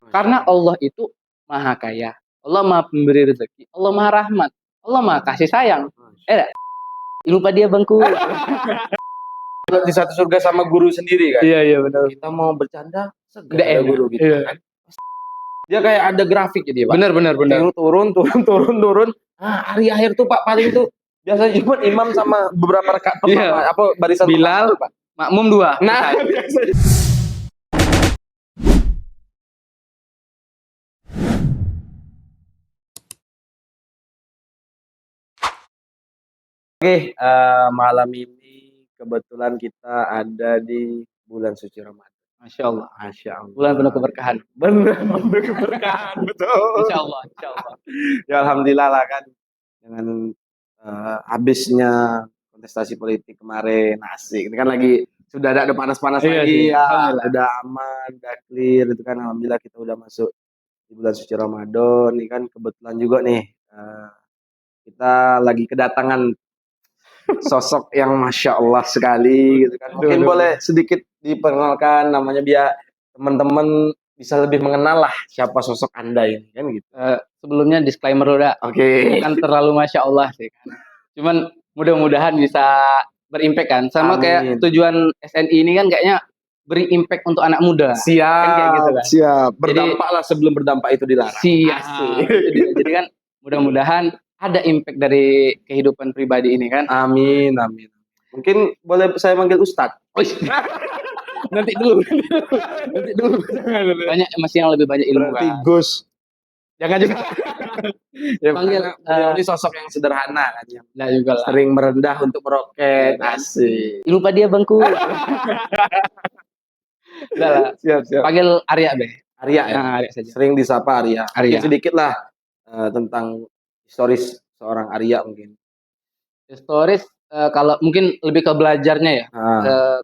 Karena Allah itu maha kaya, Allah maha pemberi rezeki, Allah maha rahmat, Allah maha kasih sayang. Lupa dia bangku. Di satu surga sama guru sendiri kan. Iya benar. Kita mau bercanda, Udah ada enak. guru kita Iya. kan. Dia kayak ada grafik jadi Pak. Benar. Turun. Hari akhir tuh Pak paling tuh biasanya cuma imam sama beberapa rakaat pertama apa barisan Bilal, pertama, Pak. Makmum 2. Nah, biasanya. Oke, malam ini kebetulan kita ada di bulan suci Ramadan. Masya Allah. Bulan penuh keberkahan. Benar, penuh keberkahan, betul. Insya Allah. Ya alhamdulillah lah kan dengan habisnya kontestasi politik kemarin asik. Ini kan lagi sudah ada panas-panas lagi ya, udah aman, udah clear itu kan alhamdulillah kita udah masuk di bulan suci Ramadan. Ini kan kebetulan juga nih kita lagi kedatangan sosok yang masya Allah sekali gitu kan. Mungkin boleh sedikit diperkenalkan namanya biar teman-teman bisa lebih mengenal lah siapa sosok Anda ini kan gitu. Sebelumnya disclaimer udah. Oke. Bukan terlalu masya Allah sih kan. Cuman mudah-mudahan bisa berimpact kan. Sama kayak tujuan SNI ini kan kayaknya beri impact untuk anak muda. Siap. Kan kayak gitu kan. Siap. Berdampak lah sebelum berdampak itu dilarang. Siap. Jadi kan mudah-mudahan ada impact dari kehidupan pribadi ini kan. Amin. Mungkin boleh saya manggil Ustadz. Nanti dulu. Banyak masih yang lebih banyak ilmu. Berarti Gus. Jangan juga. Ya, panggil ini sosok yang sederhana kan yang juga sering merendah untuk meroket. Asik. Lupa dia bangku. Udah lah. Siap. Panggil Arya deh. Arya ya. Arya saja. Sering disapa Arya. Mungkin sedikit lah tentang historis seorang Arya mungkin. Historis kalau mungkin lebih ke belajarnya ya.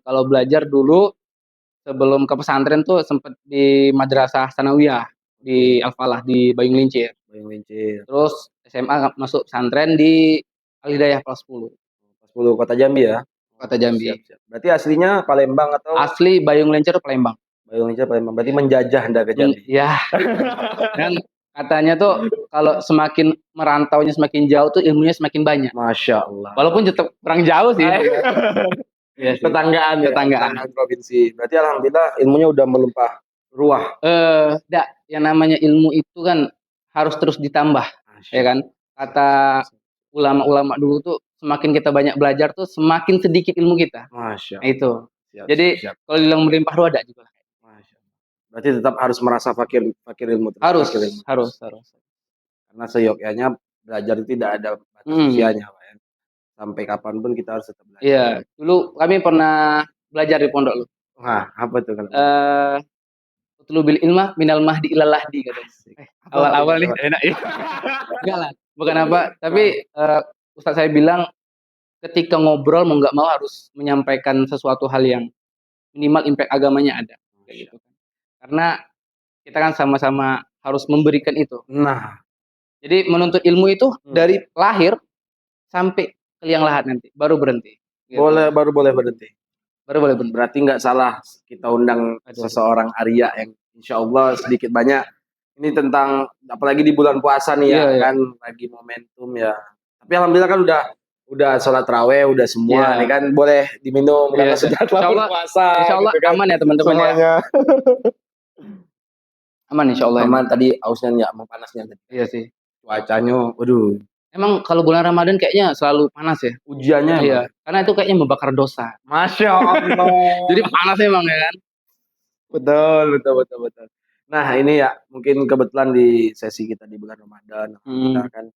Kalau belajar dulu sebelum ke pesantren tuh sempat di Madrasah Sanawiyah di Al-Falah di Bayung Lincir. Terus SMA masuk pesantren di Al-Hidayah kelas 10. Kelas 10 Kota Jambi ya. Kota Jambi. Siap. Berarti aslinya Palembang atau? Asli Bayung Lincir Palembang. Berarti menjajah Anda ke Jambi. Ya. Dan katanya tuh kalau semakin merantaunya semakin jauh tuh ilmunya semakin banyak. Masya Allah. Walaupun tetap kurang jauh sih. Ya, tetanggaan provinsi. Berarti alhamdulillah ilmunya udah melimpah ruah. Yang namanya ilmu itu kan harus terus ditambah, ya kan? Kata ulama-ulama dulu tuh semakin kita banyak belajar tuh semakin sedikit ilmu kita. Masya Allah. Nah, itu. Jadi kalau bilang melimpah ruah ada juga. Berarti tetap harus merasa fakir ilmu. Harus. Karena seyogyanya belajar itu tidak ada batas usianya, Pak. Sampai kapanpun kita harus tetap belajar. Iya, dulu kami pernah belajar di pondok lu. Wah, apa tuh kalau? Utlubil ilmah minal mahdi ilal lahdi katanya. Awal-awal nih enak ya. Enggak lah, bukan apa, tapi Ustaz saya bilang ketika ngobrol mau nggak mau harus menyampaikan sesuatu hal yang minimal impact agamanya ada. Kayak gitu. Karena kita kan sama-sama harus memberikan itu. Nah, jadi menuntut ilmu itu dari lahir sampai ke liang lahat nanti baru berhenti. Gitu. Baru boleh berhenti. Berarti nggak salah kita undang seseorang Arya yang insya Allah sedikit banyak ini tentang apalagi di bulan puasa nih kan lagi momentum ya. Tapi alhamdulillah kan udah sholat raweh udah semua nih kan boleh diminum karena sudah puasa. Insya Allah gitu kan. Aman ya teman-teman ya. Aman insya Allah. Aman tadi ausnya nggak mau panasnya tadi. Iya sih. Cuacanya, waduh. Emang kalau bulan Ramadan kayaknya selalu panas ya? Ujiannya iya. Karena itu kayaknya membakar dosa. Masya Allah. Jadi panas emang ya kan? Betul. Nah ini ya mungkin kebetulan di sesi kita di bulan Ramadan kita kan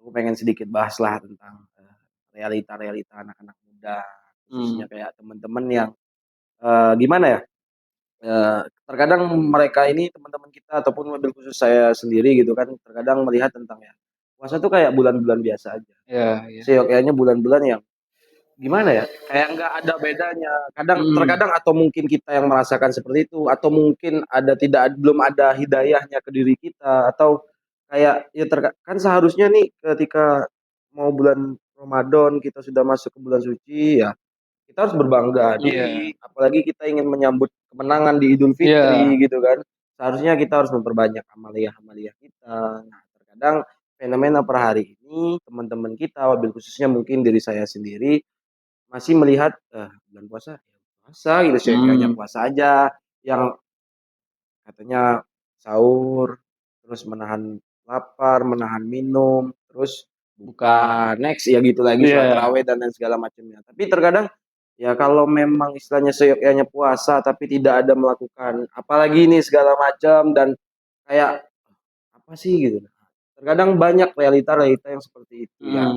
aku pengen sedikit bahas lah tentang realita anak-anak muda khususnya kayak teman-teman yang gimana ya? Terkadang mereka ini teman-teman kita ataupun mobil khusus saya sendiri gitu kan terkadang melihat tentang ya puasa tuh kayak bulan-bulan biasa aja. Iya. Kayaknya bulan-bulan yang gimana ya? Kayak nggak ada bedanya. Terkadang atau mungkin kita yang merasakan seperti itu atau mungkin belum ada hidayahnya ke diri kita atau kayak ya kan seharusnya nih ketika mau bulan Ramadan kita sudah masuk ke bulan suci ya kita harus berbangga apalagi kita ingin menyambut kemenangan di Idul Fitri gitu kan. seharusnya kita harus memperbanyak amalia-amalia kita. Nah, terkadang fenomena per hari ini teman-teman kita, wabil khususnya mungkin diri saya sendiri masih melihat, bulan puasa, ya puasa gitu, kayaknya puasa aja, yang katanya sahur, terus menahan lapar, menahan minum, terus buka, next ya gitu lagi sholat tarawih dan lain segala macamnya. Tapi terkadang ya kalau memang istilahnya seyogyanya puasa tapi tidak ada melakukan apalagi ini segala macam dan kayak apa sih gitu. Terkadang banyak realita-realita yang seperti itu ya.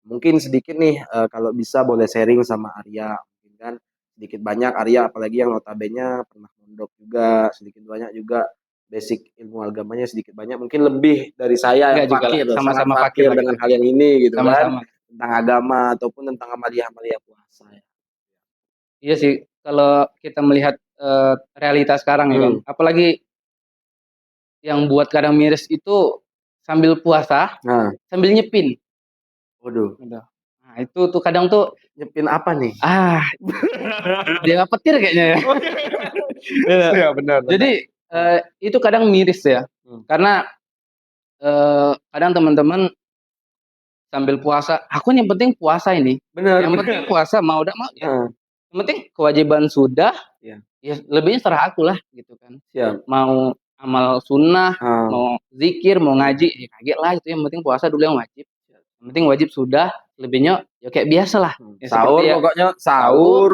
Mungkin sedikit nih kalau bisa boleh sharing sama Arya, mungkin kan sedikit banyak Arya apalagi yang notabene pernah mondok juga, sedikit banyak juga basic ilmu agamanya sedikit banyak mungkin lebih dari saya yang Enggak juga lah, fakir, sangat sama-sama fakir fakir lah dengan kita. hal yang ini gitu kan, Sama-sama. tentang agama ataupun tentang amalia-amalia puasa ya. Iya sih, kalau kita melihat realitas sekarang ya kan, apalagi yang buat kadang miris itu sambil puasa, Nah, sambil nyepin. waduh, Gitu. Nah, itu tuh kadang tuh nyepin apa nih? dia petir kayaknya ya. Iya. Iya benar. Jadi itu kadang miris ya. Karena kadang teman-teman sambil puasa, aku yang penting puasa ini. Benar. Yang penting puasa mau tidak mau ya. Heeh. Yang penting kewajiban sudah, Iya. ya lebihnya serah aku lah gitu kan. Siap. Mau amal sunnah, mau zikir, mau ngaji, ya kaget lah itu. Yang penting puasa dulu yang wajib. Yang penting wajib sudah, lebihnya ya kayak biasa lah. Ya, Sahur seperti ya, pokoknya sahur,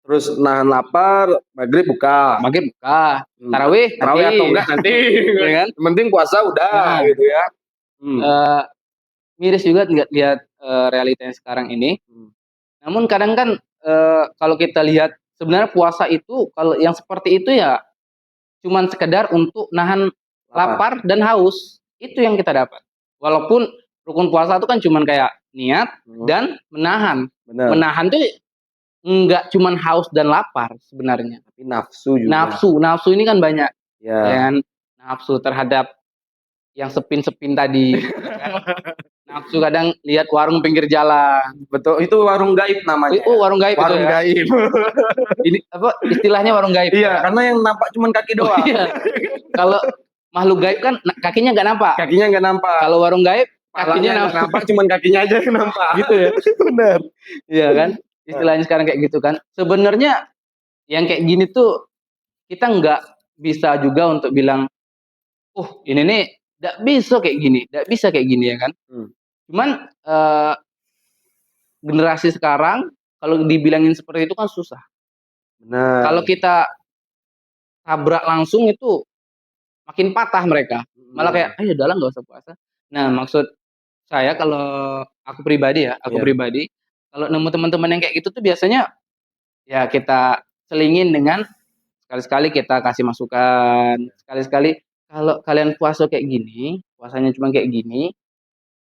terus nahan lapar, maghrib buka. maghrib buka, tarawih Tarawih nanti. atau enggak nanti. Ya kan? Yang penting puasa udah Nah. gitu ya. Miris juga lihat realita yang sekarang ini. Namun kadang kan kalau kita lihat sebenarnya puasa itu kalau yang seperti itu ya cuman sekedar untuk nahan lapar dan haus. Itu yang kita dapat. Walaupun rukun puasa itu kan cuman kayak niat dan menahan. Benar. Menahan tuh enggak cuman haus dan lapar sebenarnya. Tapi nafsu juga. Nafsu ini kan banyak. Ya. Dan nafsu terhadap yang sepin-sepin tadi. Nafsu kadang lihat warung pinggir jalan. Betul, itu warung gaib namanya. Oh, warung gaib Warung itu ya. gaib. Ini apa istilahnya warung gaib? Iya, karena yang nampak cuma kaki doang. Iya. Kalau makhluk gaib kan kakinya nggak nampak. Kakinya nggak nampak. Kalau warung gaib kakinya Palanya nampak, cuma kakinya aja yang nampak. Gitu ya. Benar. Iya kan? Istilahnya sekarang kayak gitu kan. Sebenarnya yang kayak gini tuh kita nggak bisa juga untuk bilang, oh ini nih nggak bisa kayak gini, nggak bisa kayak gini ya kan. Cuman generasi sekarang kalau dibilangin seperti itu kan susah. Benar. Kalau kita tabrak langsung itu makin patah mereka. Malah kayak, ayo udah lah nggak usah puasa. Nah maksud saya kalau aku pribadi ya, pribadi kalau nemu teman-teman yang kayak gitu tuh biasanya ya kita selingin dengan sekali-sekali kita kasih masukan, sekali-sekali kalau kalian puasa kayak gini, puasanya cuma kayak gini,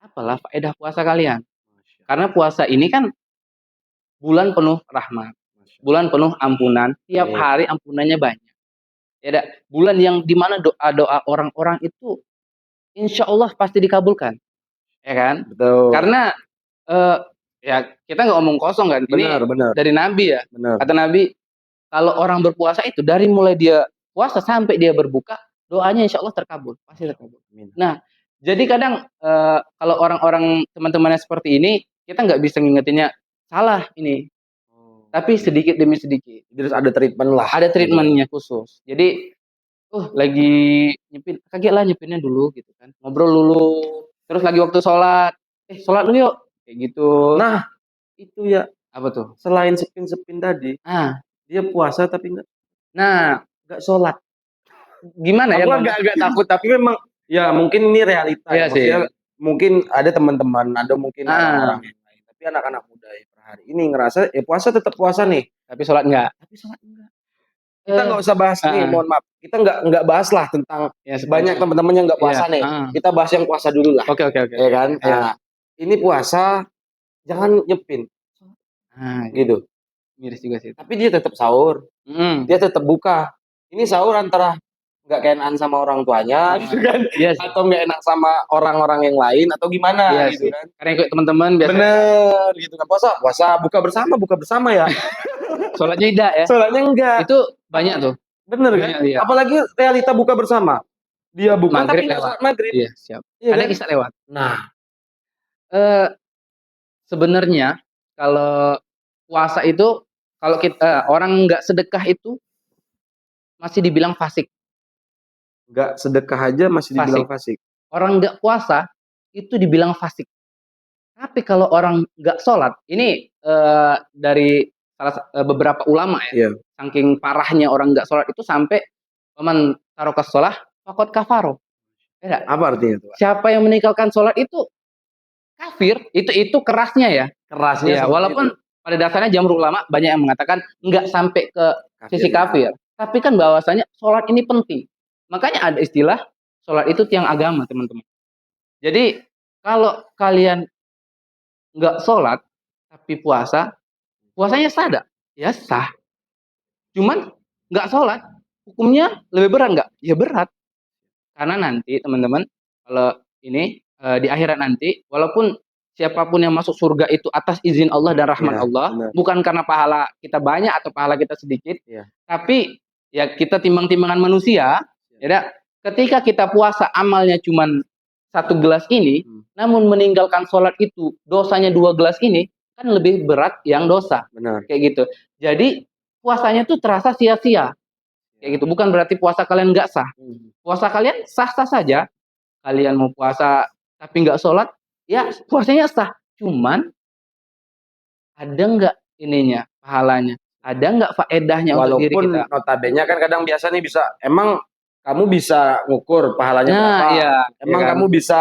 apalah faedah puasa kalian? Karena puasa ini kan bulan penuh rahmat, bulan penuh ampunan, tiap hari ampunannya banyak. Ya, bulan yang dimana doa-doa orang-orang itu insya Allah pasti dikabulkan, ya kan? Betul. Karena ya kita nggak omong kosong kan, ini Benar. dari Nabi ya. Benar. Kata Nabi, kalau orang berpuasa itu dari mulai dia puasa sampai dia berbuka, doanya insya Allah terkabul, pasti terkabul. Nah, jadi kadang kalau orang-orang teman-temannya seperti ini, kita nggak bisa ngingetinnya salah ini. Tapi sedikit demi sedikit. Terus ada treatment lah. Ada treatmentnya khusus. Jadi, lagi nyepin, kaget lah nyepinnya dulu gitu kan. Ngobrol dulu. Terus lagi waktu sholat, sholat dulu yuk. Kayak gitu. Nah, itu ya. Apa tuh? Selain sepin-sepin tadi, dia puasa tapi nggak sholat. Gimana ya? Aku agak takut, tapi memang ya mungkin ini realita. Iya sih. Mungkin ada teman-teman, ada mungkin orang-orang yang lain. Tapi anak-anak muda ya per hari ini ngerasa ya puasa tetap puasa nih. Tapi sholat enggak. Kita nggak usah bahas nih, mohon maaf. Kita nggak bahas lah tentang banyak teman-teman yang nggak puasa nih. Kita bahas yang puasa dulu lah. Oke. Ya kan? Nah, ini puasa jangan nyepin. Gitu. Miris juga sih. Tapi dia tetap sahur. Dia tetap buka. Ini sahur antara nggak keenan sama orang tuanya gitu kan, atau nggak enak sama orang-orang yang lain atau gimana gitu kan. Karena ikut teman-teman biasanya. Bener gitu kan, puasa buka bersama ya. Sholatnya tidak ya. Sholatnya enggak. Itu banyak tuh. Bener kan? Iya. Apalagi realita buka bersama. Dia buka Maghrib tapi nggak lewat. sholat maghrib. Iya, siap. Iya Kadang kan? isya lewat. Nah, Eh sebenarnya kalau puasa itu kalau kita orang nggak sedekah itu masih dibilang fasik. nggak sedekah aja masih dibilang Fasik. fasik. Orang nggak puasa itu dibilang fasik. Tapi kalau orang nggak sholat, ini dari beberapa ulama ya, Iya. saking parahnya orang nggak sholat itu sampai man tarokas sholah fakot kafaro. Ya, Apa artinya tuh, Pak? siapa yang meninggalkan sholat itu kafir. Itu kerasnya ya. Kerasnya Ya, seperti walaupun itu. pada dasarnya jamhur ulama banyak yang mengatakan nggak sampai ke sisi Kafirnya. kafir. Tapi kan bahwasanya sholat ini penting. Makanya ada istilah sholat itu tiang agama, teman-teman. Jadi kalau kalian nggak sholat tapi puasa, puasanya sah nggak? Ya sah. Cuman nggak sholat, hukumnya lebih berat nggak? Ya berat. Karena nanti teman-teman, kalau ini di akhirat nanti, walaupun siapapun yang masuk surga itu atas izin Allah dan rahmat Iya, Allah, benar. bukan karena pahala kita banyak atau pahala kita sedikit, Iya. tapi ya kita timbang-timbangan manusia, ya. Ketika kita puasa amalnya cuman 1 gelas ini, namun meninggalkan sholat itu dosanya 2 gelas ini, kan lebih berat yang dosa. Benar. Kayak gitu. Jadi puasanya tuh terasa sia-sia. Kayak gitu. Bukan berarti puasa kalian nggak sah. Puasa kalian sah-sah saja. Kalian mau puasa tapi nggak sholat, ya puasanya sah. Cuman ada nggak ininya pahalanya? Ada nggak faedahnya untuk diri Walaupun kita? notabene kan kadang biasa nih bisa, emang kamu bisa ngukur pahalanya Nah, berapa? iya. Emang Ya kan? kamu bisa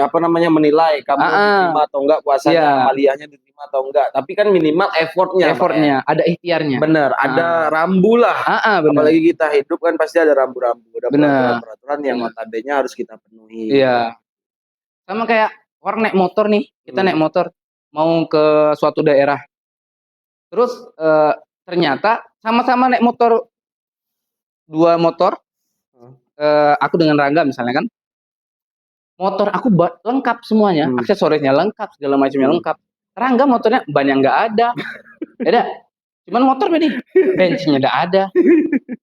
apa namanya menilai kamu diterima atau enggak puasanya, Iya. amaliyahnya diterima atau enggak. Tapi kan minimal effortnya. Effortnya, ada ikhtiarnya. Bener, ada rambu lah. Bener. Apalagi kita hidup kan pasti ada rambu-rambu, ada Bener. peraturan-peraturan yang Bener. notabene harus kita penuhi. Iya. Sama kayak orang naik motor nih, kita naik motor mau ke suatu daerah. Terus ternyata sama-sama naik motor, 2 motor, aku dengan Rangga misalnya kan. Motor aku lengkap semuanya, aksesorisnya lengkap, segala macamnya lengkap. Rangga motornya bannya nggak ada. Beda. Cuman motor nih, bensinnya nggak ada.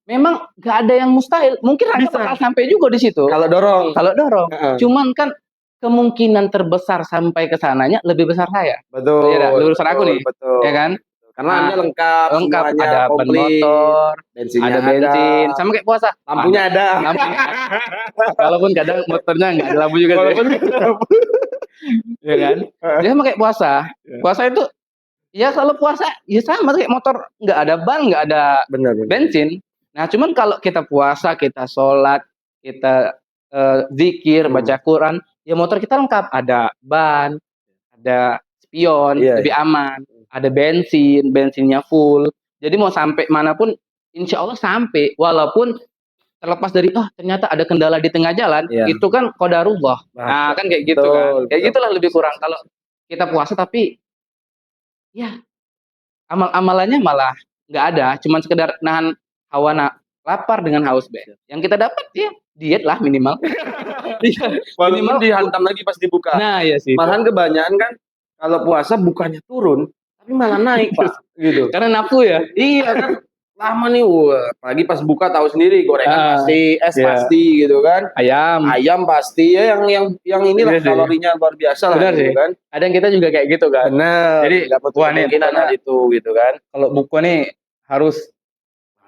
Memang nggak ada yang mustahil. Mungkin Rangga bakal sampai juga di situ. Kalau dorong. Cuman kan kemungkinan terbesar sampai ke sananya lebih besar saya. Betul. Ya, lebih besar aku nih. Betul. Ya kan? Karena Anda lengkap semuanya, ada ban motor, bensinnya ada bensin, sama kayak puasa. Lampunya ada. Walaupun kadang motornya nggak ada lampu juga sih. Ya kan? Dia sama kayak puasa. Puasa itu ya kalau puasa ya sama kayak motor, nggak ada ban, nggak ada bensin. Nah, cuman kalau kita puasa, kita sholat, kita zikir, baca Quran, ya motor kita lengkap, ada ban, ada spion, lebih aman, ada bensinnya full. Jadi mau sampai manapun, insya Allah sampai. Walaupun terlepas dari ternyata ada kendala di tengah jalan, itu kan qadarullah. Nah, kan kayak gitu kan. Kayak gitulah lebih kurang kalau kita puasa tapi ya amal-amalannya malah nggak ada, cuman sekedar nahan hawa lapar dengan haus be. Yang kita dapat ya diet lah minimal. Minimal dihantam lagi pas dibuka. Nah, iya sih. Malahan kebanyakan kan kalau puasa bukannya turun, tapi malah naik, Pak. Gitu. Karena nafsu ya. Iya kan. Lama nih, apalagi pas buka tahu sendiri, gorengan pasti, es pasti gitu kan. Ayam pasti ya yang inilah kalorinya luar biasa lah gitu kan. Kadang kita juga kayak gitu kan. Bener. Jadi wah nih hal itu gitu kan. Kalau buka nih harus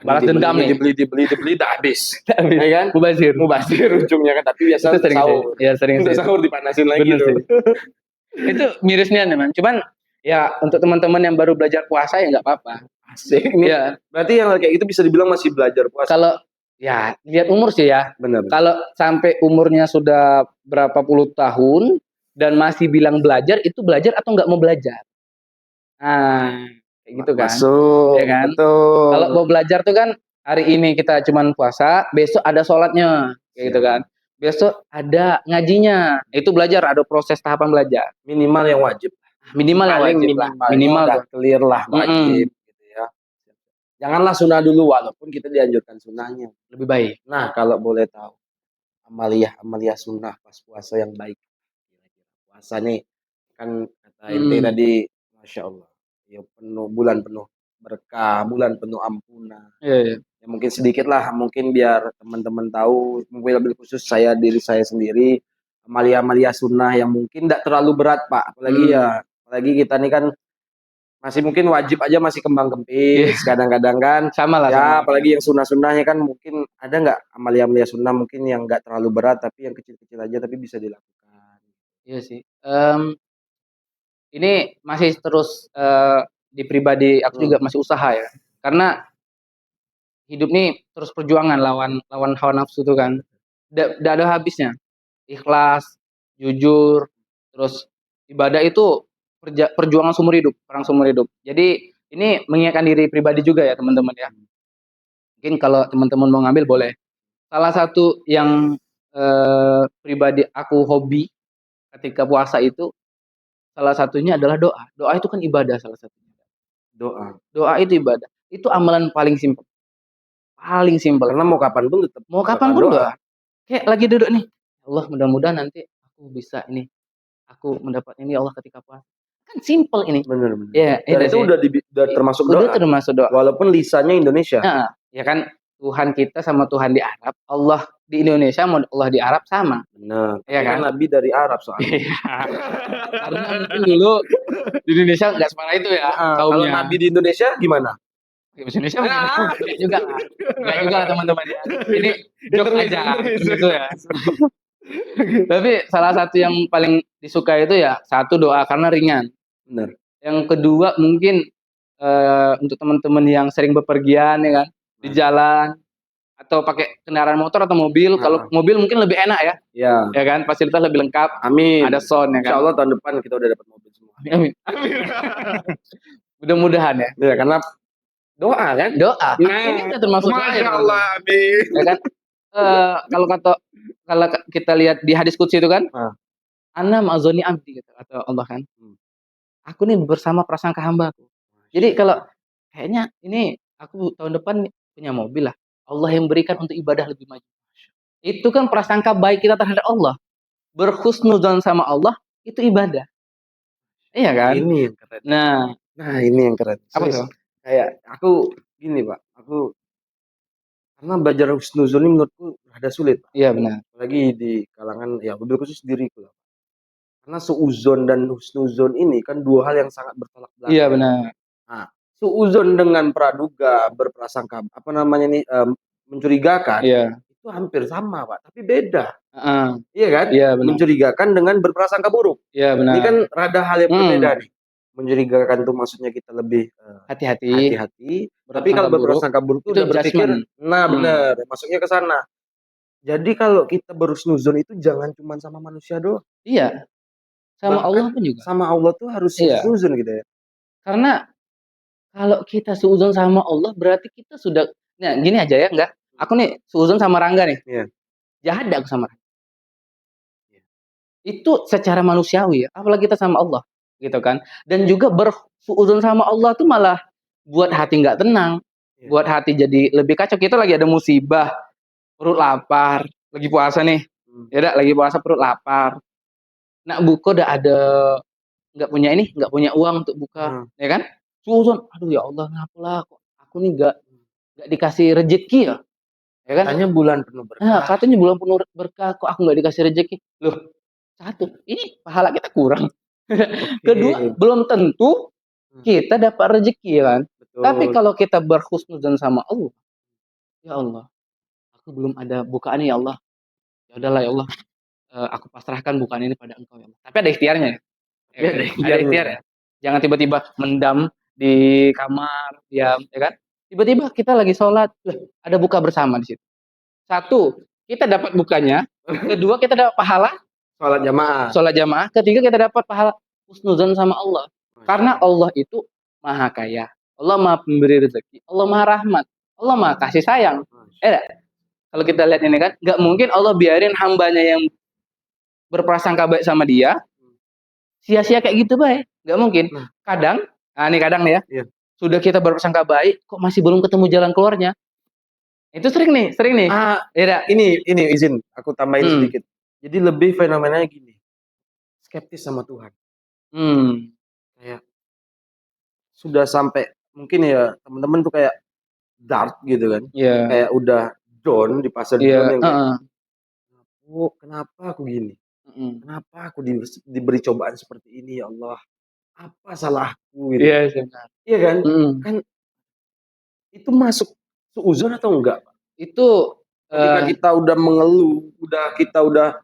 balas dendam nih. Dibeli tak habis. Ya kan? Mubazir ujungnya kan, tapi biasa sahur. Ya sering sahur dipanasin lagi tuh. Itu mirisnya teman. Cuman ya untuk teman-teman yang baru belajar puasa ya nggak apa-apa. Asik nih. Ya. Berarti yang kayak itu bisa dibilang masih belajar puasa. Kalau ya lihat umur sih ya. Benar. Kalau sampai umurnya sudah berapa puluh tahun dan masih bilang belajar, itu belajar atau nggak mau belajar? Nah, kayak gitu kan. Masuk. Ya kan? Betul. Kalau mau belajar tuh kan hari ini kita cuman puasa, besok ada sholatnya, kayak gitu kan. Besok ada ngajinya, itu belajar, ada proses tahapan belajar. Minimal yang wajib. Minimal yang wajib lah. Minimal udah clear lah wajib. Janganlah sunnah dulu, walaupun kita dianjurkan sunnahnya. Lebih baik. Nah, kalau boleh tahu, amaliyah sunnah pas puasa yang baik. Puasa nih, kan kata ente tadi, Masya Allah. Ya penuh, bulan penuh berkah, bulan penuh ampunan. Iya. Ya mungkin sedikit lah, mungkin biar teman-teman tahu, mungkin lebih khusus diri saya sendiri, amalia-amalia sunnah yang mungkin tidak terlalu berat Pak, apalagi kita nih kan masih mungkin wajib aja masih kembang Iya, kempis kadang-kadang kan, sama lah, sama ya lah. apalagi yang sunnah-sunnahnya kan mungkin ada nggak amalia-amalia sunnah mungkin yang nggak terlalu berat tapi yang kecil-kecil aja tapi bisa dilakukan. Iya sih. Ini masih terus di pribadi aku juga masih usaha ya. Karena hidup nih terus perjuangan lawan hawa nafsu itu kan. Nggak ada habisnya. Ikhlas, jujur, terus ibadah itu perjuangan seumur hidup, perang seumur hidup. Jadi ini mengingatkan diri pribadi juga ya teman-teman ya. Mungkin kalau teman-teman mau ngambil boleh. Salah satu yang pribadi aku hobi ketika puasa itu salah satunya adalah doa. Doa itu kan ibadah salah satunya. Doa. Doa itu ibadah. Itu amalan paling simpel. Paling simpel. Karena mau kapan pun tetap Mau kapan pun doa. Kayak lagi duduk nih. Allah mudah-mudahan nanti aku bisa ini. Aku mendapat ini Allah ketika puasa. Kan simpel ini. Bener. Ya, Dan itu udah termasuk doa. Udah termasuk doa. Walaupun lisannya Indonesia. Nah, ya kan Tuhan kita sama Tuhan di Arab, Allah di Indonesia mau Allah di Arab sama. Benar. Ya kan? Nabi dari Arab soalnya. Karena mungkin dulu di Indonesia nggak separah itu ya. Kalau Nabi di Indonesia gimana? Bahasa Indonesia enggak juga. Enggak juga teman-teman ya. Ini jok aja gitu ya. Tapi salah satu yang paling disukai itu ya satu doa karena ringan. Benar. Yang kedua mungkin untuk teman-teman yang sering bepergian ya kan di jalan atau pakai kendaraan motor atau mobil. Kalau mobil mungkin lebih enak ya. Iya. Ya kan fasilitas lebih lengkap. Amin. Ada sound ya kan. Insyaallah tahun depan kita udah dapat mobil semua. Amin. Mudah-mudahan ya. Ya karena doa kan? Doa. Nah, ini termasuk Masya Allah, amin. Ya kan? Kalau kita lihat di hadis qudsi itu kan, ana ma'zoni abdi gitu atau Allah kan. Aku nih bersama prasangka hambaku. Jadi kalau kayaknya ini aku tahun depan punya mobil lah. Allah yang berikan untuk ibadah lebih maju. Itu kan prasangka baik kita terhadap Allah. Berhusnudzon sama Allah itu ibadah. Iya kan? Ini yang keren. Nah, ini yang keren. Apa tuh? Kayak aku gini, Pak. Karena belajar husnuzon ini menurutku rada sulit, Pak. Iya benar. Apalagi di kalangan ya mobil khusus diriku lah. Karena suuzon dan husnuzon ini kan dua hal yang sangat bertolak belakang. Iya benar. Nah, suuzon dengan praduga, berprasangka mencurigakan. Iya. Itu hampir sama, Pak, tapi beda. Iya kan? Iya benar. Mencurigakan dengan berprasangka buruk. Iya benar. Ini kan rada hal yang berbeda nih. Mencurigakan itu maksudnya kita lebih hati-hati. Tapi kalau berprasangka buruk itu udah berpikir, nah benar, masuknya ke sana. Jadi kalau kita berhusnuzon itu jangan cuma sama manusia doang. Iya. Sama Bahkan Allah pun juga. Sama Allah tuh harus husnuzon gitu ya. Karena kalau kita suudzon sama Allah berarti kita sudah nah gini aja ya enggak. Aku nih suudzon sama Rangga nih. Iya. Jahat aku sama Rangga. Itu secara manusiawi ya, apalagi kita sama Allah gitu kan. Dan juga bersuudzon sama Allah tuh malah buat hati nggak tenang, buat hati jadi lebih kacau. Kita lagi ada musibah, perut lapar, lagi puasa nih. Ya udah lagi puasa perut lapar. Nak buka udah ada nggak punya uang untuk buka, ya kan? Suudzon, aduh ya Allah ngapalah kok aku nih nggak dikasih rezeki ya, ya kan? Katanya bulan penuh berkah. Nah, katanya bulan penuh berkah kok aku nggak dikasih rezeki. Loh, satu, ini pahala kita kurang. Kedua, belum tentu kita dapat rezeki ya kan. Betul. Tapi kalau kita berhusnudzon sama Allah, ya Allah, aku belum ada bukaan ya Allah. Ya udahlah ya Allah, aku pasrahkan bukaan ini pada Engkau ya Allah. Tapi ada ikhtiarnya ya. Ada ikhtiar ya. Jangan tiba-tiba mendam di kamar, diam, ya kan? Tiba-tiba kita lagi sholat, ada buka bersama di situ. Satu, kita dapat bukanya. Kedua, kita dapat pahala sholat jamaah. Ketiga, kita dapat pahala husnuzon sama Allah. Karena Allah itu maha kaya. Allah maha pemberi rezeki. Allah maha rahmat. Allah maha kasih sayang. Kalau kita lihat ini kan, nggak mungkin Allah biarin hambanya yang berprasangka baik sama dia, sia-sia kayak gitu baik. Nggak mungkin. Kadang nih ya. Sudah kita berprasangka baik, kok masih belum ketemu jalan keluarnya. Itu sering nih. Ini izin aku tambahin sedikit. Jadi lebih fenomenanya gini. Skeptis sama Tuhan. Kayak sudah sampai mungkin ya teman-teman tuh kayak dark gitu kan. Iya. Kayak udah down di fase Iya, down yang kayak, heeh. "Oh, kenapa aku gini? Mhm. Kenapa aku diberi cobaan seperti ini ya Allah? Apa salahku?" Gitu. Iya sih, benar. Iya kan? Mhm. Kan itu masuk suudzon atau enggak, Pak? Itu, Ketika kita udah mengeluh, kita udah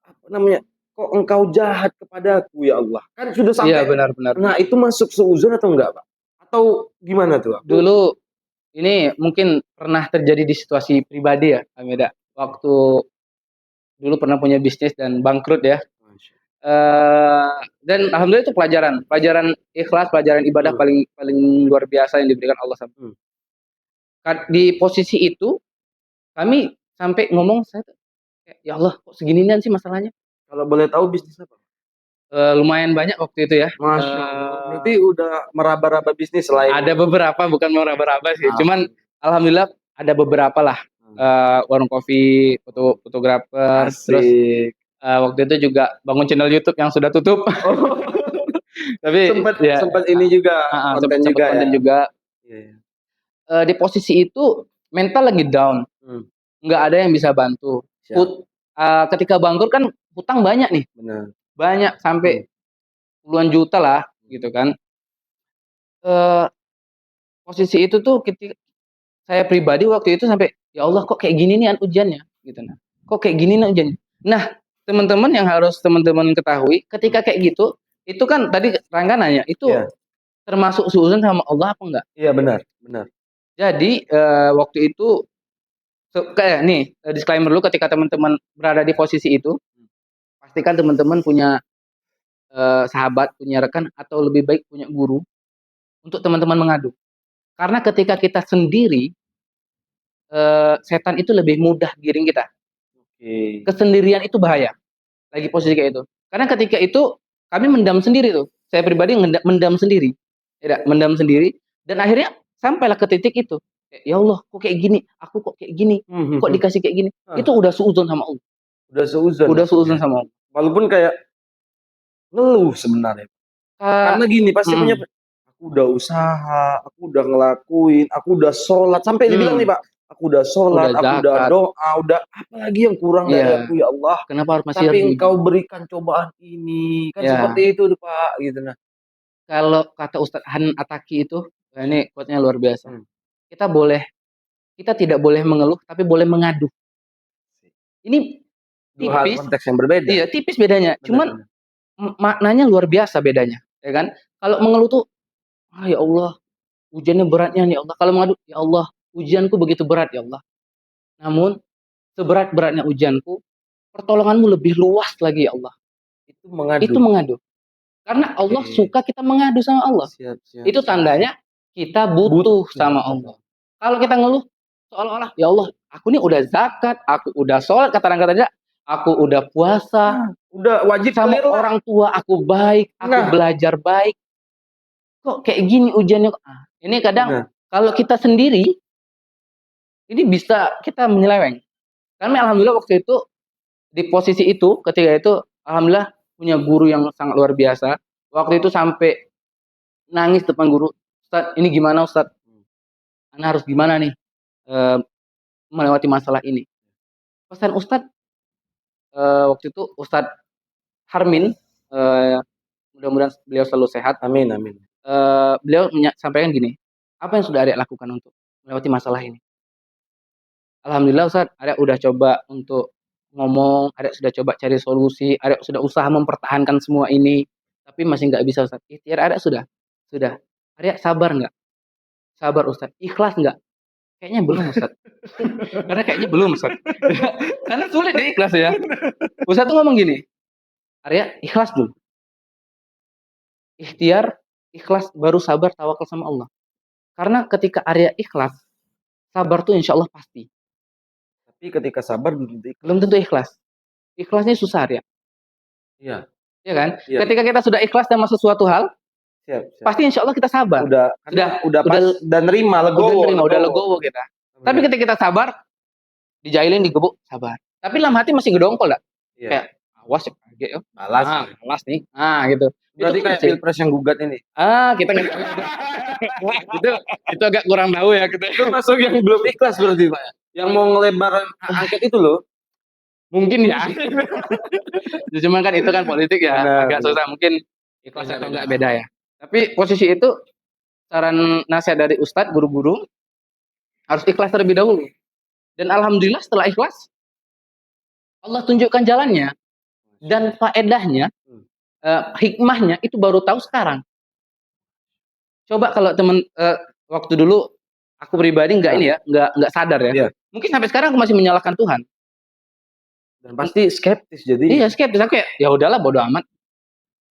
apa namanya, "Kok engkau jahat kepadaku ya Allah?" Kan sudah iya sampai, benar benar. nah itu masuk suudzon atau enggak, Pak? Atau gimana tuh? Dulu ini mungkin pernah terjadi di situasi pribadi ya, Kak Meda. Waktu dulu pernah punya bisnis dan bangkrut ya. Dan alhamdulillah itu pelajaran ikhlas, pelajaran ibadah Hmm. paling paling luar biasa yang diberikan Allah sama. Hmm. Di posisi itu kami sampai ngomong saya tuh kayak, "Ya Allah, kok seginian sih masalahnya?" Kalau boleh tahu bisnis apa? Lumayan banyak waktu itu ya. Masya Allah, berarti udah meraba-raba bisnis selain Ada beberapa, bukan meraba-raba sih, ah, cuman alhamdulillah ada beberapa lah, warung kopi, fotografer, terus, asik. waktu itu juga bangun channel YouTube yang sudah tutup. Oh, Tapi sempet ya sempet ini juga, heeh, konten sempet juga ya? konten juga. Iya, iya. Di posisi itu mental lagi down, Hmm, nggak ada yang bisa bantu. siap, Ketika bangkrut kan hutang banyak nih, benar. banyak sampai puluhan juta lah gitu kan. Eee, Posisi itu tuh saya pribadi waktu itu sampai, "Ya Allah kok kayak gini nih ujiannya?" Gitu nah. "Kok kayak gini nih ujiannya?" Nah, teman-teman yang harus teman-teman ketahui ketika kayak gitu, itu kan tadi Rangga nanya, itu Iya, termasuk suudzon sama Allah apa enggak? iya benar, benar. Jadi, waktu itu kayak nih, disclaimer dulu ketika teman-teman berada di posisi itu, pastikan teman-teman punya, sahabat, punya rekan atau lebih baik punya guru untuk teman-teman mengadu. Karena ketika kita sendiri, setan itu lebih mudah giring kita. Oke. Kesendirian itu bahaya, lagi posisi kayak itu. Karena ketika itu kami mendam sendiri tuh, saya pribadi mendam sendiri, mendam sendiri dan akhirnya sampailah ke titik itu, "Ya Allah kok kayak gini, aku kok kayak gini, kok dikasih kayak gini." Hah, Itu udah suudzon sama Allah, udah seuzon udah suudzon maksudnya? sama Allah. Walaupun kayak ngeluh sebenarnya. Kak Karena gini, pasti punya, mhm, aku udah usaha, aku udah ngelakuin, aku udah sholat, sampai dibilang nih, Pak, "Aku udah sholat, udah aku udah zakat, doa, udah apalagi yang kurang dari iya, aku ya Allah, kenapa masih tapi harus Engkau diuji? berikan cobaan ini." Kan Ya, seperti itu tuh, Pak, gitu. Nah, kalau kata Ustadz Hanan Attaqi itu, nah ini quote-nya luar biasa. mmm, Kita boleh kita tidak boleh mengeluh, tapi boleh mengadu. Ini 2 hal tipis, konteks yang berbeda. iya tipis bedanya, Benar, cuman benar. maknanya luar biasa bedanya, ya kan. Kalau mengeluh tuh, "Ah, ya Allah, ujiannya beratnya nih ya Allah." Kalau mengadu, "Ya Allah, ujianku begitu berat ya Allah. Namun seberat-beratnya ujianku, pertolonganmu lebih luas lagi ya Allah." Itu mengadu. Itu mengadu. Karena Allah Oke, suka kita mengadu sama Allah. siap, siap, Itu siap, siap. tandanya kita butuh Butuh. sama Allah. Kalau kita ngeluh seolah-olah, "Ya Allah, aku nih udah zakat, aku udah sholat," kata Rangga tadi, "aku udah puasa, Nah, udah wajib sama clear lah. orang tua aku baik, aku Nah, belajar baik, kok kayak gini ujiannya?" Ini kadang benar. kalau kita sendiri, ini bisa kita menyeleweng. Kami alhamdulillah waktu itu, di posisi itu, ketika itu, alhamdulillah punya guru yang sangat luar biasa. Waktu itu sampai nangis depan guru, "Ustadz, ini gimana Ustadz? Ana harus gimana nih, eee, melewati masalah ini?" Pesan Ustadz, waktu itu Ustadz Harmin, eee, mudah-mudahan beliau selalu sehat, Amin, amin. beliau sampaikan gini, "Apa yang sudah Adek lakukan untuk melewati masalah ini?" "Alhamdulillah Ustadz, Adek udah coba untuk ngomong, Adek sudah coba cari solusi, Adek sudah usaha mempertahankan semua ini, tapi masih nggak bisa Ustadz. Ikhtiar Adek sudah? Sudah. Adek sabar nggak? Sabar Ustadz. Ikhlas nggak? Kayaknya belum Ustadz." Karena kayaknya belum Ustadz. Karena sulit deh ikhlas ya. Ustadz tuh ngomong gini, "Arya ikhlas dulu. Ikhtiar, ikhlas, baru sabar, tawakal sama Allah." Karena ketika Arya ikhlas, sabar tuh insya Allah pasti. Tapi ketika sabar belum tentu Belum ikhlas. tentu ikhlas. Ikhlasnya susah Arya. Iya, Ya kan? iya, Ketika kita sudah ikhlas sama sesuatu hal, siap, siap. pasti insya Allah kita sabar. Udah, karena udah pas dan nerima, legowo, Udah legowo kita. Tapi Benar. ketika kita sabar, dijailin, digebuk, sabar. Tapi dalam hati masih ngedongkol dah. Iya. Kayak, awas ya, Gitu. Balas. Balas nih. Gitu. Berarti Itu kayak sih. pilpres yang gugat ini. Kita nggak tahu. itu agak kurang tahu ya kita. Itu masuk yang belum ikhlas berarti Pak. Yang mau ngelebar hak angket itu loh. Mungkin ya. Cuman kan itu kan politik ya, Benar, agak benar. susah mungkin ikhlas Beda, atau beda. enggak beda ya. Tapi posisi itu saran nasihat dari ustadz, guru-guru harus ikhlas terlebih dahulu. Dan alhamdulillah setelah ikhlas Allah tunjukkan jalannya dan faedahnya, hikmahnya itu baru tahu sekarang. Coba kalau temen waktu dulu aku pribadi nggak ini ya, nggak sadar ya. Iya. Mungkin sampai sekarang aku masih menyalahkan Tuhan. Dan pasti skeptis jadi. Iya skeptis, aku kayak ya udahlah bodo amat.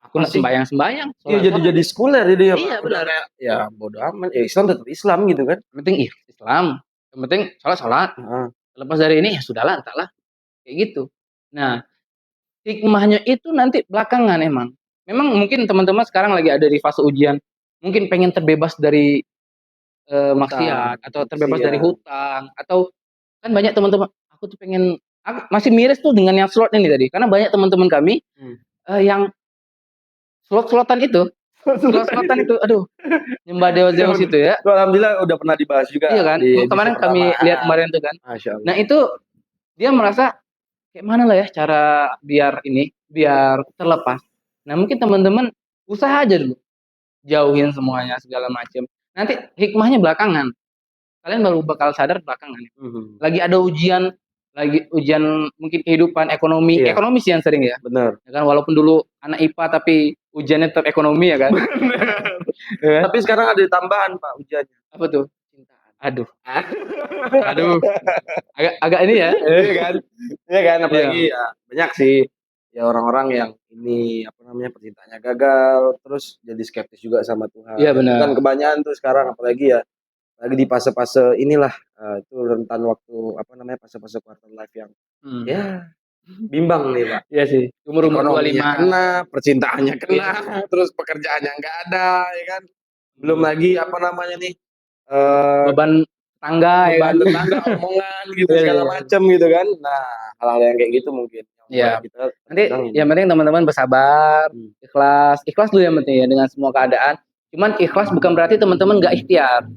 Aku nak Pasti. sembayang. Iya jadi sekuler jadi ya. Iya benar. Kayak, ya bodo amat. Ya Islam tetap Islam gitu kan. Yang penting Islam, yang penting sholat. Lepas dari ini ya sudahlah, entahlah. Kayak gitu. Nah, hikmahnya itu nanti belakangan emang. Memang mungkin teman-teman sekarang lagi ada di fase ujian. Mungkin pengen terbebas dari maksiat atau terbebas dari hutang atau kan banyak teman-teman aku tuh pengen aku masih miris tuh dengan yang slot ini tadi karena banyak teman-teman kami yang slot-slotan itu aduh nyembah dewa-dewa situ ya. Alhamdulillah udah pernah dibahas juga. Iya kan? Kemarin kami lihat kemarin tuh kan. Nah, itu dia merasa kayak mana lah ya cara biar terlepas. Nah, mungkin teman-teman usaha aja dulu. Jauhin semuanya segala macam. Nanti hikmahnya belakangan. Kalian baru bakal sadar belakangan. Lagi ada ujian mungkin kehidupan ekonomi sih yang sering ya. Benar. Ya kan walaupun dulu anak IPA tapi ujiannya tetap ekonomi ya kan. Tapi sekarang ada tambahan Pak ujiannya. Apa tuh? Aduh. Agak ini ya. Iya kan apalagi ya banyak sih ya orang-orang yang ini percintaannya gagal terus jadi skeptis juga sama Tuhan. Iya benar. Kan kebanyakan tuh sekarang apalagi ya lagi di fase-fase inilah itu rentan waktu fase-fase quarter life yang ya bimbang nih Pak. Iya sih. Umur 25 kena, percintaannya kena, terus pekerjaannya nggak ada ya kan. Belum lagi beban tangga omongan gitu segala macam gitu kan. Nah, hal-hal yang kayak gitu mungkin. Iya. Nanti yang penting teman-teman bersabar, ikhlas dulu yang penting ya dengan semua keadaan. Cuman ikhlas bukan berarti teman-teman nggak ikhtiar.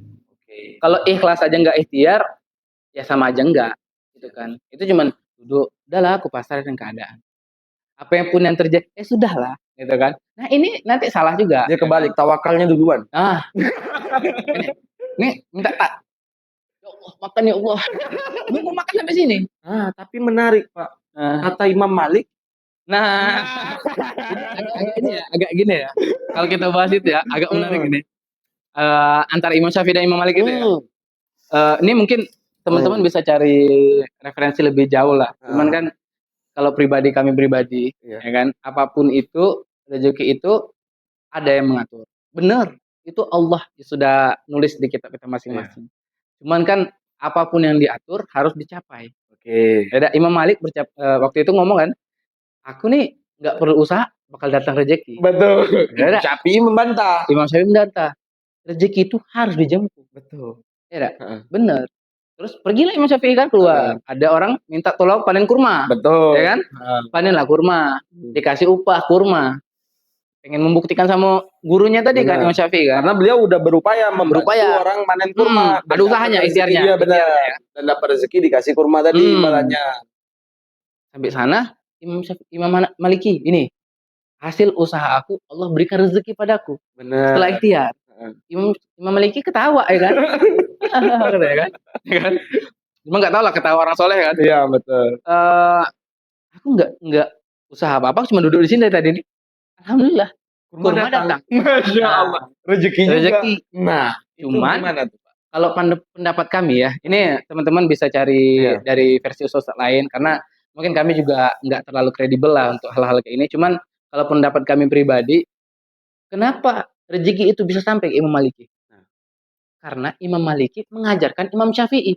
Kalau ikhlas aja nggak ikhtiar, ya sama aja enggak, gitu kan. Itu cuman duduk, udahlah aku pasrah dengan keadaan. Apa yang pun yang terjadi, sudahlah, gitu kan. Nah ini nanti salah juga. Dia kebalik, tawakalnya duluan. Ini minta tak. Ya Allah, makan ya Allah. Gue mau makan sampai sini. Tapi menarik Pak. Kata Imam Malik. Nah, agak gini ya. Kalau kita bahas itu ya, agak menarik ini. Antara Imam Syafi'i dan Imam Malik itu ya. Ini mungkin teman-teman bisa cari referensi lebih jauh lah. Cuman kan kalau kami pribadi, ya kan, apapun itu rezeki itu ada yang mengatur. Benar, itu Allah sudah nulis di kitab kita masing-masing. Cuman kan apapun yang diatur harus dicapai. Imam Malik waktu itu ngomong kan, aku nih nggak perlu usaha bakal datang rezeki. Betul. Syafi'i membantah. Imam Syafi'i membantah. Rezeki itu harus dijemput. Betul. Ya, benar. Terus pergilah Imam Syafi'i kan keluar. Ada orang minta tolong panen kurma. Betul. Ya kan? Panenlah kurma. Dikasih upah kurma. Pengen membuktikan sama gurunya tadi kan Imam Syafi'i kan. Karena beliau udah berupaya membantu orang panen kurma. Ada usahanya, ikhtiarnya. Iya benar. Ya. Dan dapat rezeki dikasih kurma tadi imbalannya. Sampai sana Imam Maliki ini. Hasil usaha aku Allah berikan rezeki padaku. Benar. Setelah ikhtiar. Imam Maliki ketawa ya kan. Ya kan? Cuma nggak tahu lah ketawa orang soleh kan. Iya betul. Aku nggak usaha apa cuma duduk di sini dari tadi nih. Alhamdulillah kurma datang. Masya Allah. Rezeki. Nah, cuman kalau pendapat kami ya, ini teman-teman bisa cari dari versi ustaz lain karena mungkin kami juga nggak terlalu kredibel lah untuk hal-hal kayak ini. Cuman kalau pendapat kami pribadi, kenapa rezeki itu bisa sampai ke Imam Maliki? Karena Imam Maliki mengajarkan Imam Syafi'i.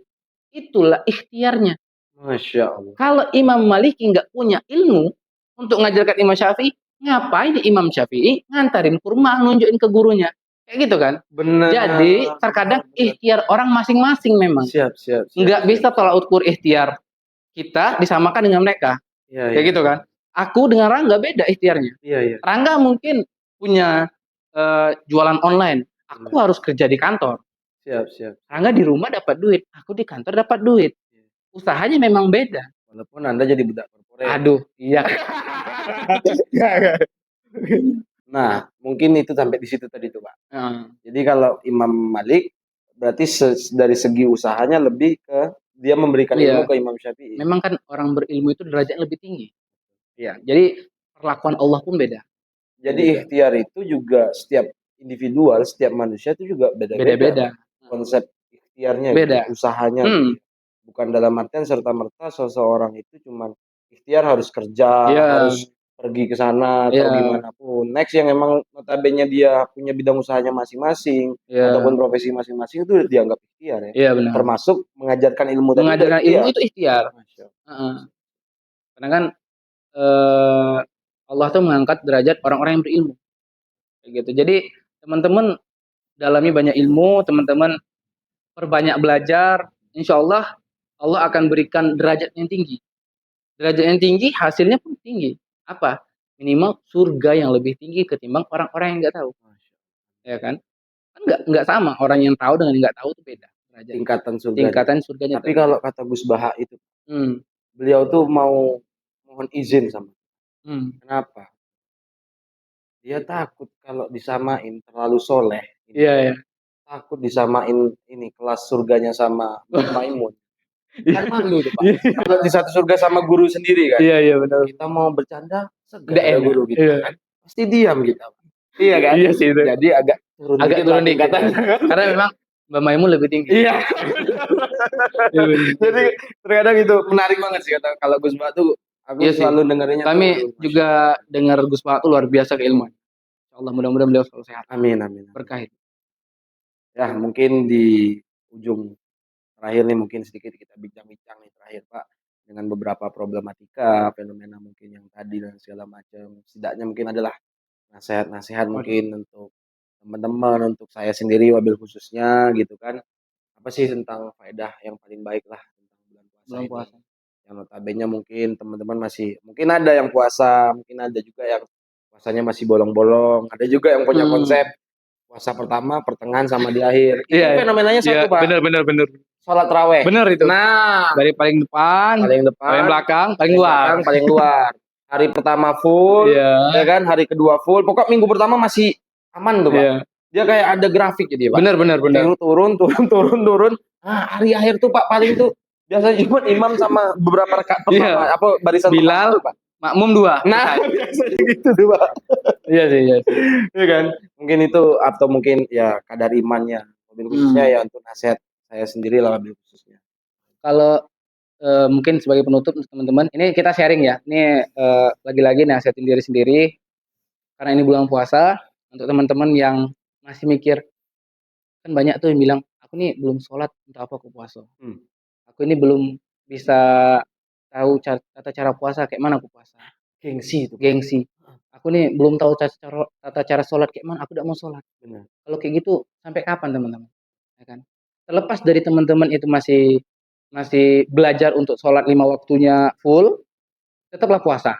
Itulah ikhtiarnya. Masya Allah. Kalau Imam Maliki nggak punya ilmu untuk mengajarkan Imam Syafi'i, ngapain Imam Syafi'i ngantarin kurma, nunjukin ke gurunya? Kayak gitu kan? Benar. Jadi terkadang ikhtiar orang masing-masing memang. Siap. Nggak bisa tolak ukur ikhtiar kita disamakan dengan mereka. Ya, kayak gitu kan? Aku dengan Rangga beda ikhtiarnya. Iya. Rangga mungkin punya jualan online. Aku harus kerja di kantor. Siap. Rangga di rumah dapat duit, aku di kantor dapat duit. Usahanya memang beda. Walaupun Anda jadi budak korporat. Aduh, iya. Nah, mungkin itu sampai di situ tadi tuh, Pak. Heeh. Jadi kalau Imam Malik berarti dari segi usahanya lebih ke dia memberikan Iya. ilmu ke Imam Syafi'i. Memang kan orang berilmu itu derajat lebih tinggi. Iya. Jadi perlakuan Allah pun beda. Jadi ikhtiar itu juga setiap individual, setiap manusia itu juga beda-beda. Beda-beda. Konsep ikhtiarnya, Beda. gitu, usahanya. Gitu. Bukan dalam artian serta-merta seseorang itu cuman ikhtiar harus kerja, harus pergi ke sana atau gimana pun. Next yang emang notabene dia punya bidang usahanya masing-masing ataupun profesi masing-masing itu dianggap ikhtiar ya. Iya benar. Termasuk mengajarkan ilmu tadi. Mengajarkan ilmu itu ikhtiar. Karena kan Allah tuh mengangkat derajat orang-orang yang berilmu. Kayak gitu. Jadi teman-teman dalami banyak ilmu, teman-teman perbanyak belajar, insya Allah Allah akan berikan derajat yang tinggi. Derajat yang tinggi hasilnya pun tinggi. Apa? Minimal surga yang lebih tinggi ketimbang orang-orang yang nggak tahu. Ya kan? Kan nggak sama orang yang tahu dengan yang nggak tahu itu beda. Tingkatan surganya. Tapi kalau kata Gus Baha itu, beliau tuh mau mohon izin sama. Kenapa? Dia takut kalau disamain terlalu soleh. Iya. Takut disamain ini kelas surganya sama Maimun. Kan malu tuh Pak. Kalau di satu surga sama guru sendiri kan. Iya benar. Kita mau bercanda Nggak enak. guru kita kan. Pasti diam kita. Iya kan? Iya sih itu. Jadi agak turun dikit kan. Karena memang Mbak Maimun lebih tinggi. Iya. Jadi terkadang itu menarik banget sih kata kalau Gus Baha tuh aku selalu dengerinnya. Kami juga dengar Gus Baha tuh luar biasa keilmuan. Allah mudah-mudahan beliau selalu sehat. Amin. Berkah. Ya mungkin di ujung terakhir nih mungkin sedikit kita bincang-bincang nih terakhir Pak dengan beberapa problematika fenomena mungkin yang tadi dan segala macam. Setidaknya mungkin adalah nasihat-nasihat mungkin untuk teman-teman, untuk saya sendiri wabil khususnya gitu kan. Apa sih tentang faedah yang paling baik lah tentang bulan puasa ini. Yang notabene mungkin teman-teman masih mungkin ada yang puasa, mungkin ada juga yang puasanya masih bolong-bolong, ada juga yang punya konsep puasa pertama, pertengahan sama di akhir. Itu fenomenanya satu Pak. Benar. Sholat raweh. Benar itu. Nah, dari paling depan, paling belakang, paling luar. Hari pertama full, ya kan? Hari kedua full. Pokok minggu pertama masih aman tuh Pak. Dia kayak ada grafik jadi Pak. Benar. Turun. Nah, hari akhir tuh Pak paling tuh biasanya cuma imam sama beberapa rakaat pertama apa barisan Bilal, makmum 2. Nah, biasanya gitu tuh Pak. Iya sih. Iya kan? Mungkin itu atau mungkin ya kadar imannya. Mobil khususnya ya untuk nasihat saya sendiri lah mobil khususnya. Kalau mungkin sebagai penutup teman-teman, ini kita sharing ya. Ini lagi-lagi nasihatin diri sendiri. Karena ini bulan puasa, untuk teman-teman yang masih mikir, kan banyak tuh yang bilang, aku nih belum sholat, untuk apa aku puasa. Aku ini belum bisa tahu tata cara puasa, kayak mana aku puasa. Gengsi. Aku nih belum tahu tata cara sholat, kayak mana aku tidak mau sholat. Kalau kayak gitu, sampai kapan teman-teman? Ya kan? Terlepas dari teman-teman itu masih belajar untuk sholat 5 waktunya full, tetaplah puasa.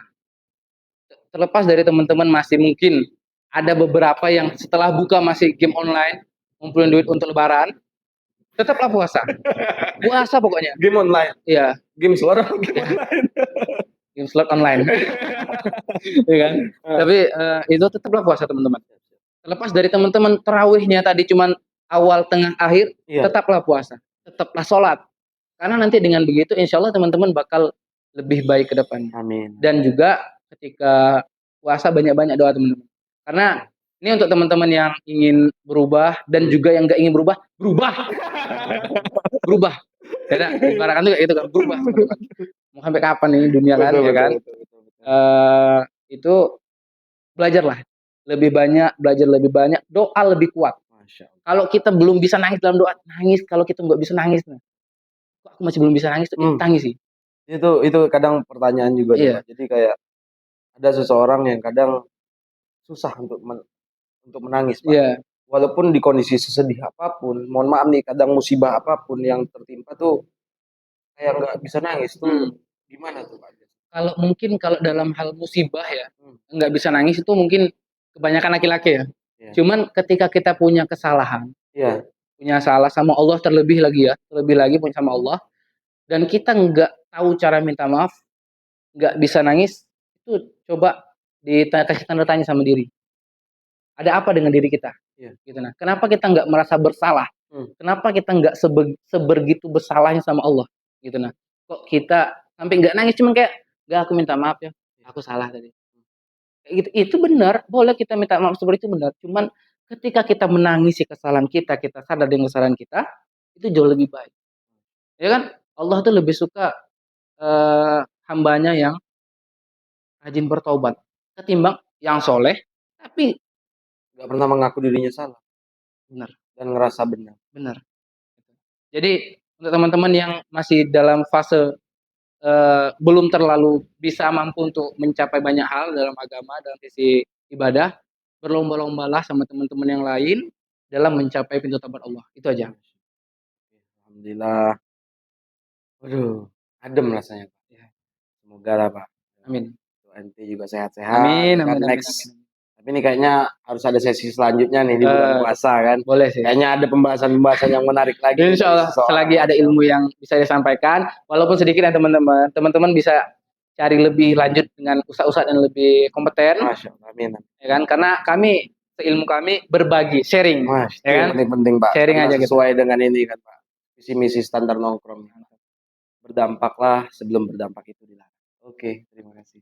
Terlepas dari teman-teman masih mungkin ada beberapa yang setelah buka masih game online, ngumpulin duit untuk lebaran, tetaplah puasa. Puasa pokoknya. Game online. Iya. Game slot online. Game slot online. Iya kan? Tapi itu tetaplah puasa teman-teman. Terlepas dari teman-teman tarawihnya tadi cuman awal, tengah, akhir, tetaplah puasa. Tetaplah sholat. Karena nanti dengan begitu insya Allah teman-teman bakal lebih baik ke depan. Amin. Dan juga ketika puasa banyak-banyak doa teman-teman. Karena ini untuk teman-teman yang ingin berubah dan juga yang nggak ingin berubah. Beda. Ibaratkan tuh kayak gitu kan, berubah teman-teman. Mau sampai kapan ini dunia kan, ya kan? Itu belajarlah lebih banyak, doa lebih kuat. Kalau kita belum bisa nangis dalam doa, nangis. Kalau kita nggak bisa nangis, aku masih belum bisa nangis, tangis sih. Itu kadang pertanyaan juga. Jadi kayak ada seseorang yang kadang susah untuk menangis Pak. Walaupun di kondisi sesedih apapun, mohon maaf nih, kadang musibah apapun yang tertimpa tuh kayak nggak bisa nangis tuh. Gimana tuh Pak? kalau mungkin kalau dalam hal musibah ya, Hmm. nggak bisa nangis itu mungkin kebanyakan laki-laki ya. Iya. Cuman ketika kita punya kesalahan, Iya. punya salah sama Allah terlebih lagi ya, terlebih lagi punya sama Allah, dan kita nggak tahu cara minta maaf, nggak bisa nangis, itu coba kasih tanda tanya sama diri. Ada apa dengan diri kita? Iya. Gitu nah. Kenapa kita nggak merasa bersalah? Kenapa kita nggak sebegitu bersalahnya sama Allah? Gitu nah. Kok kita sampai nggak nangis cuman kayak, nggak aku minta maaf ya, aku salah tadi. Kayak gitu. Itu benar, boleh kita minta maaf seperti itu benar. Cuman ketika kita menangisi kesalahan kita, kita sadar dengan kesalahan kita, itu jauh lebih baik. Ya kan? Allah tuh lebih suka hambanya yang rajin bertobat ketimbang yang soleh tapi Nggak pernah mengaku dirinya salah benar, dan ngerasa benar. benar. Jadi untuk teman-teman yang masih dalam fase belum terlalu bisa mampu untuk mencapai banyak hal dalam agama dalam sisi ibadah, berlomba-lombalah sama teman-teman yang lain dalam mencapai pintu tobat Allah. Itu aja. Alhamdulillah. Waduh, adem rasanya, Pak. Ya. Semoga lah, Pak. Amin. Ente juga sehat-sehat, Amin, ya kan, amin, amin, next. amin. Tapi ini kayaknya harus ada sesi selanjutnya nih di bulan puasa kan. Boleh sih. Kayaknya ada pembahasan-pembahasan yang menarik lagi. Insya Allah, selagi ada ilmu yang bisa disampaikan, walaupun sedikit ya teman-teman, teman-teman bisa cari lebih lanjut dengan ustaz-ustaz yang lebih kompeten. Masya Allah, amin. Ya kan? Karena kami, ilmu kami berbagi, sharing. Mas, Ya kan? penting-penting, Pak. Sharing Karena aja gitu. sesuai dengan ini kan, Pak. Visi misi standar nongkrong. Berdampaklah sebelum berdampak itu dilarang. Oke, terima kasih.